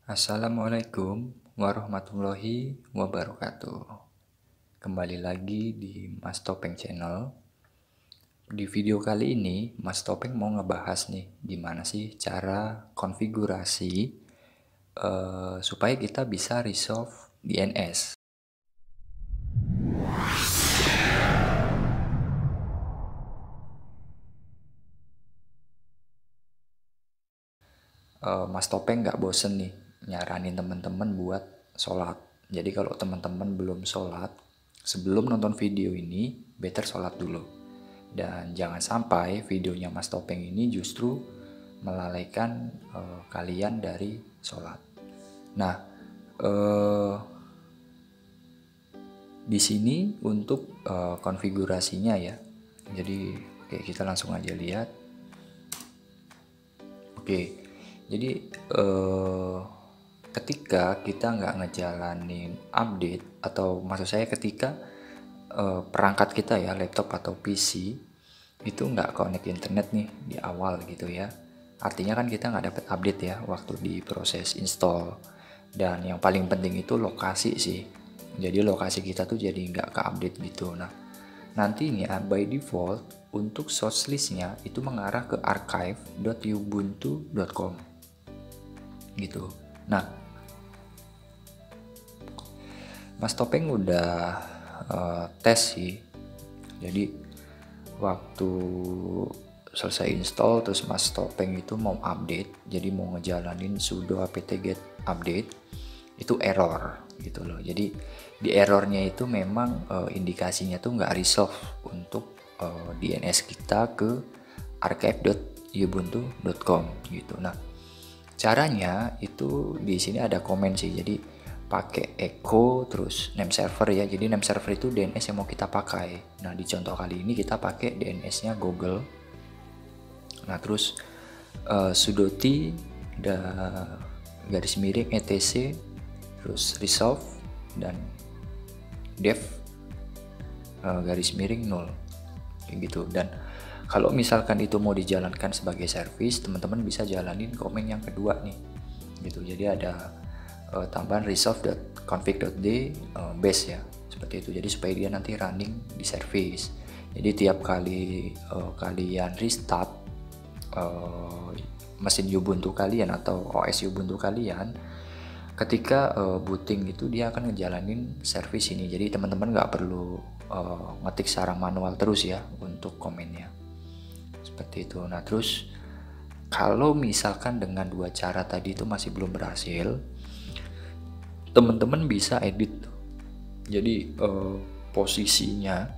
Assalamualaikum warahmatullahi wabarakatuh. Kembali lagi di Mas Topeng Channel. Di video kali ini Mas Topeng mau ngebahas nih gimana sih cara konfigurasi supaya kita bisa resolve DNS. Mas Topeng nggak bosen nih nyaranin teman-teman buat sholat. Jadi kalau teman-teman belum sholat, sebelum nonton video ini, better sholat dulu. Dan jangan sampai videonya Mas Topeng ini justru melalaikan kalian dari sholat. Nah, di sini untuk konfigurasinya ya. Jadi oke, kita langsung aja lihat. Oke, jadi ketika kita nggak ngejalanin update, atau maksud saya ketika perangkat kita ya, laptop atau PC itu nggak connect internet nih di awal gitu ya, artinya kan kita nggak dapat update ya waktu di proses install. Dan yang paling penting itu lokasi sih, jadi lokasi kita tuh jadi nggak ke update gitu. Nah, nantinya by default untuk source listnya itu mengarah ke archive.ubuntu.com gitu. Nah, Mas Topeng udah tes sih. Jadi waktu selesai install terus Mas Topeng itu mau update, jadi mau ngejalanin sudo apt-get update, itu error gitu loh. Jadi di errornya itu memang indikasinya tuh nggak resolve untuk DNS kita ke archive.ubuntu.com gitu. Nah, caranya itu di sini ada komen sih. Jadi pakai echo terus name server ya. Jadi name server itu DNS yang mau kita pakai. Nah, di contoh kali ini kita pakai DNS-nya Google. Nah, terus sudo t garis miring etc terus resolve dan dev garis miring 0 kayak gitu. Dan kalau misalkan itu mau dijalankan sebagai service, teman-teman bisa jalanin komen yang kedua nih gitu. Jadi ada tambahan resolve.config.d base ya, seperti itu. Jadi supaya dia nanti running di service. Jadi tiap kali kalian restart mesin Ubuntu kalian atau OS Ubuntu kalian, ketika booting itu dia akan ngejalanin service ini. Jadi teman-teman nggak perlu ngetik secara manual terus ya untuk komennya, seperti itu. Nah, terus kalau misalkan dengan dua cara tadi itu masih belum berhasil, teman-teman bisa edit. Jadi posisinya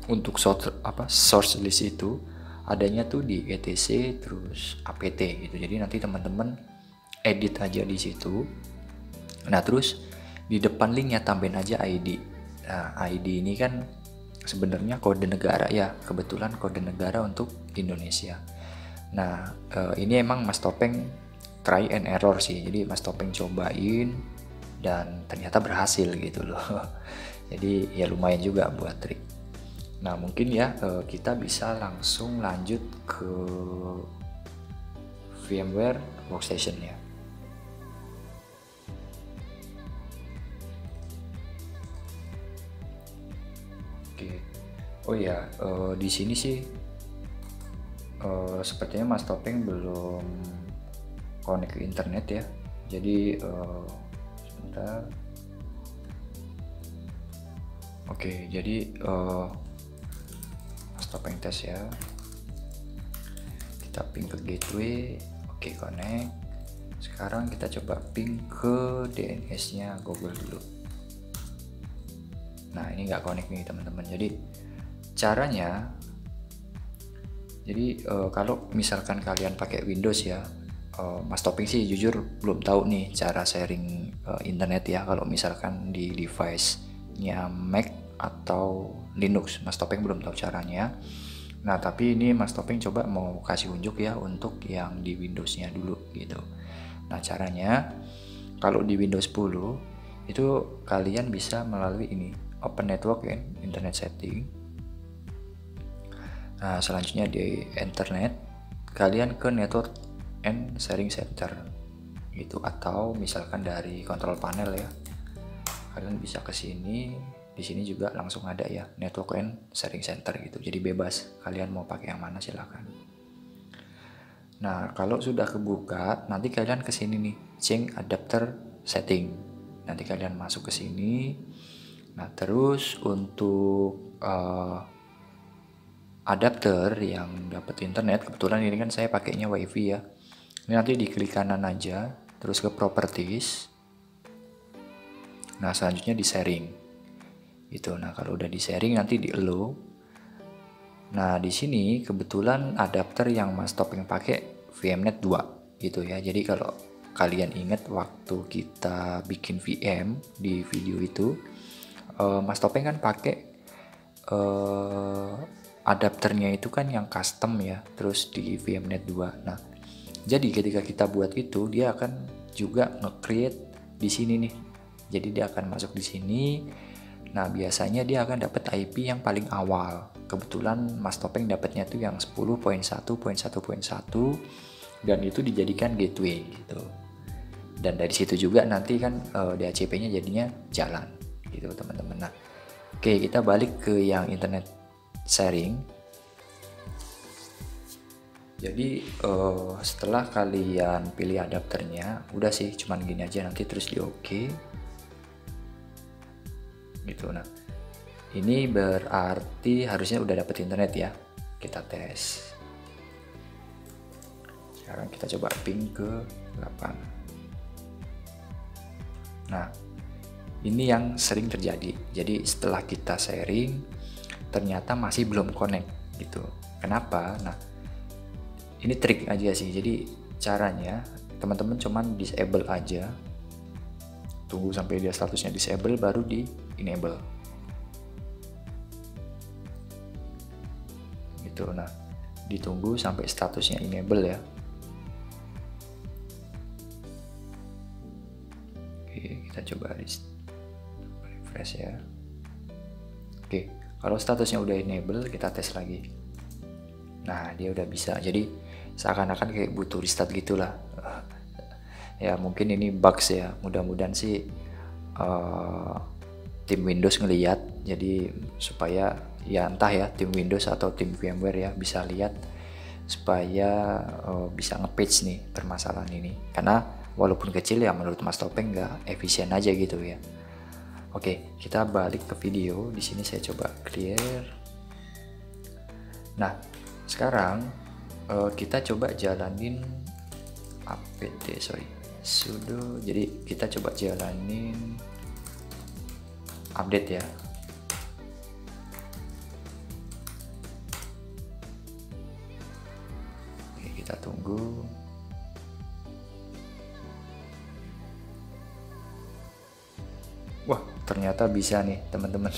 untuk source list itu adanya tuh di etc terus apt gitu. Jadi nanti teman-teman edit aja di situ. Nah, terus di depan linknya tambahin aja ID. Nah, ID ini kan sebenarnya kode negara ya, kebetulan kode negara untuk Indonesia. Nah, ini emang Mas Topeng try and error sih. Jadi Mas Topeng cobain dan ternyata berhasil gitu loh. Jadi ya lumayan juga buat trik. Nah, mungkin ya kita bisa langsung lanjut ke VMware Workstation ya. Oke. Oh ya, di sini sih sepertinya Mas Topeng belum connect ke internet ya. Jadi sebentar. Oke, jadi Mas Topeng tes ya. Kita ping ke gateway. Oke, connect. Sekarang kita coba ping ke DNS-nya Google dulu. Nah, ini nggak connect nih teman-teman. Jadi caranya, jadi kalau misalkan kalian pakai Windows ya, Mas Topeng sih jujur belum tahu nih cara sharing internet ya kalau misalkan di device-nya Mac atau Linux. Mas Topeng belum tahu caranya. Nah, tapi ini Mas Topeng coba mau kasih unjuk ya untuk yang di Windows-nya dulu gitu. Nah, caranya kalau di Windows 10 itu kalian bisa melalui ini, Open Network and Internet Setting. Nah, selanjutnya di internet kalian ke Network and Sharing Center gitu, atau misalkan dari kontrol panel ya, kalian bisa ke sini. Di sini juga langsung ada ya network and sharing center gitu, jadi bebas kalian mau pakai yang mana silahkan. Nah kalau sudah kebuka, nanti kalian ke sini nih, change adapter setting, nanti kalian masuk ke sini. Nah terus untuk adapter yang dapat internet, kebetulan ini kan saya pakainya wifi ya, ini nanti diklik kanan aja, terus ke properties. Nah selanjutnya di sharing gitu. Nah kalau udah di sharing nanti di allow. Nah di sini kebetulan adapter yang Mas Topeng pakai VMnet 2 gitu ya. Jadi kalau kalian ingat waktu kita bikin VM di video itu, Mas Topeng kan pakai adapternya itu kan yang custom ya, terus di VMnet 2. Nah jadi ketika kita buat itu, dia akan juga nge-create di sini nih. Jadi dia akan masuk di sini. Nah biasanya dia akan dapat IP yang paling awal. Kebetulan Mas Topeng dapatnya tuh yang 10.1.1.1 dan itu dijadikan gateway gitu. Dan dari situ juga nanti kan DHCP-nya jadinya jalan gitu teman-teman. Nah, oke, kita balik ke yang internet sharing. Jadi setelah kalian pilih adapternya, udah sih cuman gini aja, nanti terus di OK gitu. Nah ini berarti harusnya udah dapet internet ya, kita tes. Sekarang kita coba ping ke 8. Nah ini yang sering terjadi, jadi setelah kita sharing ternyata masih belum connect gitu. Kenapa? Nah ini trik aja sih, jadi caranya teman-teman cuman disable aja, tunggu sampai dia statusnya disable baru di enable gitu. Nah ditunggu sampai statusnya enable ya. Oke, kita coba refresh ya. Oke, kalau statusnya udah enable kita tes lagi. Nah dia udah bisa, jadi seakan-akan kayak butuh restart gitulah. Ya mungkin ini bugs ya, mudah-mudahan sih tim Windows ngeliat, jadi supaya ya entah ya tim Windows atau tim VMware ya bisa lihat supaya bisa nge-patch nih permasalahan ini, karena walaupun kecil ya menurut Mas Topeng nggak efisien aja gitu ya. Oke, kita balik ke video. Di sini saya coba clear. Nah sekarang kita coba jalanin apt sudo, jadi kita coba jalanin update ya. Oke, kita tunggu. Wah ternyata bisa nih teman-teman.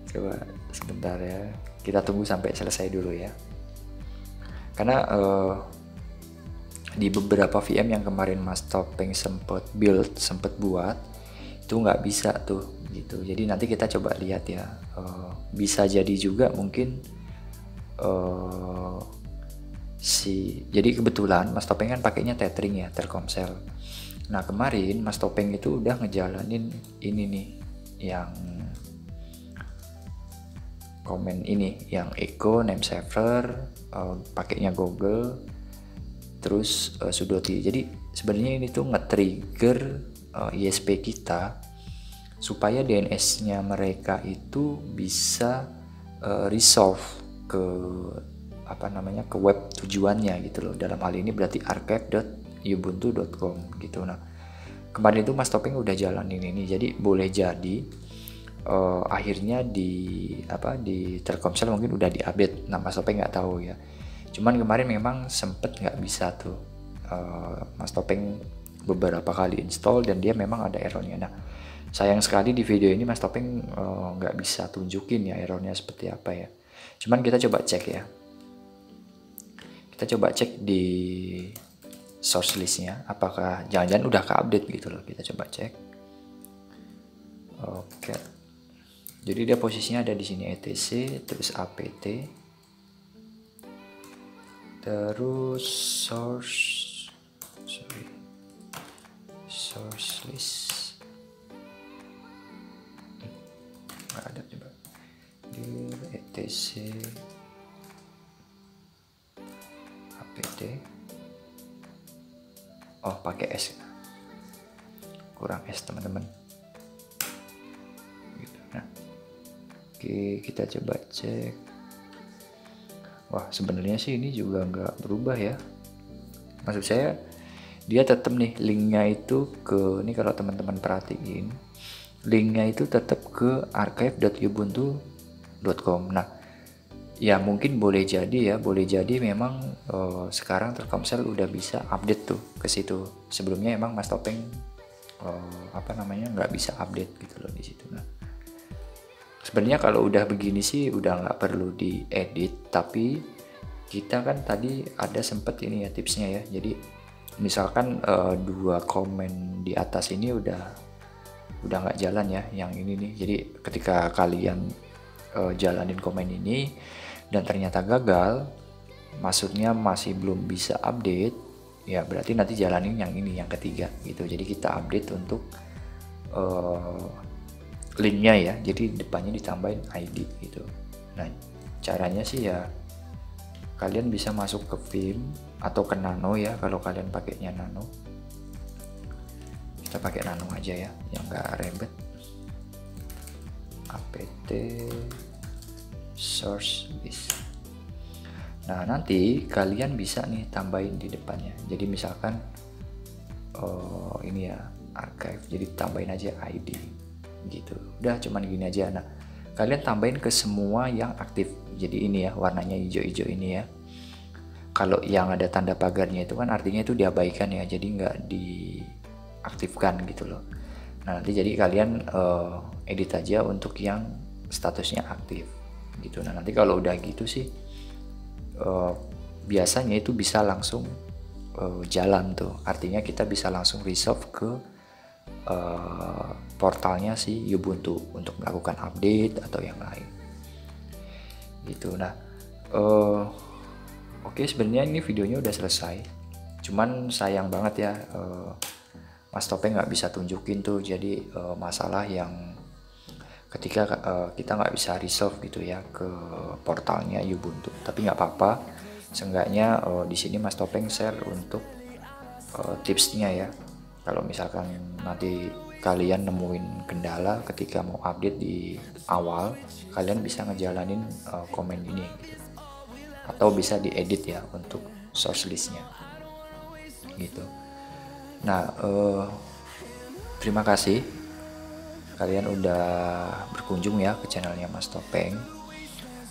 Coba sebentar ya, kita tunggu sampai selesai dulu ya, karena di beberapa VM yang kemarin Mas Topeng sempet buat itu nggak bisa tuh gitu. Jadi nanti kita coba lihat ya, bisa jadi juga mungkin jadi kebetulan Mas Topeng kan pakainya tethering ya, Telkomsel. Nah kemarin Mas Topeng itu udah ngejalanin ini nih, yang komen ini, yang Echo Namesaver, pakainya Google, terus sudo T. Jadi sebenarnya ini tuh nge-trigger ISP kita supaya DNS-nya mereka itu bisa resolve ke ke web tujuannya gitu loh. Dalam hal ini berarti archive.ubuntu.com gitu. Nah kemarin itu Mas Topeng udah jalanin ini, jadi boleh jadi akhirnya di Telkomsel mungkin udah diupdate. Nah Mas Topeng nggak tahu ya, cuman kemarin memang sempet nggak bisa tuh. Mas Topeng beberapa kali install dan dia memang ada errornya. Nah sayang sekali di video ini Mas Topeng nggak bisa tunjukin ya errornya seperti apa ya, cuman kita coba cek ya. Kita coba cek di source listnya, apakah jangan-jangan udah ke-update gitu loh. Kita coba cek. Oke, jadi dia posisinya ada di sini, etc, terus apt, terus source, source list. Nggak ada, coba dir etc apt. Oh, pakai S, kurang S teman-teman gitu. Nah, oke, kita coba cek. Wah, sebenarnya sih ini juga nggak berubah ya, maksud saya dia tetap nih linknya itu ke, ini kalau teman-teman perhatiin linknya itu tetap ke archive.ubuntu.com. Nah ya mungkin boleh jadi memang sekarang Telkomsel udah bisa update tuh ke situ. Sebelumnya emang Mas Topeng nggak bisa update gitu loh di situ. Nah sebenarnya kalau udah begini sih udah nggak perlu diedit, tapi kita kan tadi ada sempet ini ya tipsnya ya. Jadi misalkan 2 komen di atas ini udah nggak jalan ya, yang ini nih. Jadi ketika kalian jalanin komen ini dan ternyata gagal, maksudnya masih belum bisa update, ya berarti nanti jalanin yang ini, yang ketiga gitu. Jadi kita update untuk linknya ya, jadi depannya ditambahin ID gitu. Nah caranya sih ya kalian bisa masuk ke Vim atau ke Nano ya, kalau kalian pakainya Nano. Kita pakai Nano aja ya, yang enggak ribet. apt source list. Nah nanti kalian bisa nih tambahin di depannya. Jadi misalkan ini ya archive, jadi tambahin aja ID gitu. Udah cuman gini aja. Nah kalian tambahin ke semua yang aktif. Jadi ini ya warnanya hijau-hijau ini ya. Kalau yang ada tanda pagarnya itu kan artinya itu diabaikan ya, jadi nggak diaktifkan gitu loh. Nah nanti jadi kalian edit aja untuk yang statusnya aktif gitu. Nah nanti kalau udah gitu sih biasanya itu bisa langsung jalan tuh, artinya kita bisa langsung resolve ke portalnya si Ubuntu untuk melakukan update atau yang lain gitu. Nah oke, sebenarnya ini videonya udah selesai, cuman sayang banget ya Mas Topeng nggak bisa tunjukin tuh. Jadi masalah yang ketika kita nggak bisa resolve gitu ya ke portalnya Ubuntu, tapi nggak apa-apa. Seenggaknya di sini Mas Topeng share untuk tipsnya ya. Kalau misalkan nanti kalian nemuin kendala ketika mau update di awal, kalian bisa ngejalanin komen ini gitu. Atau bisa diedit ya untuk source listnya gitu. Nah terima kasih kalian udah berkunjung ya ke channelnya Mas Topeng.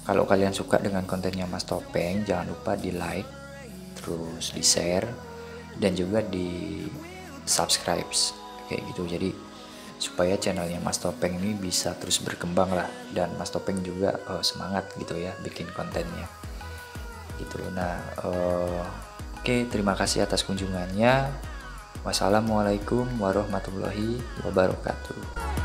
Kalau kalian suka dengan kontennya Mas Topeng, jangan lupa di like, terus di share, dan juga di subscribe kayak gitu. Jadi supaya channelnya Mas Topeng ini bisa terus berkembang lah, dan Mas Topeng juga semangat gitu ya bikin kontennya gitu. Nah oke, terima kasih atas kunjungannya. Wassalamualaikum warahmatullahi wabarakatuh.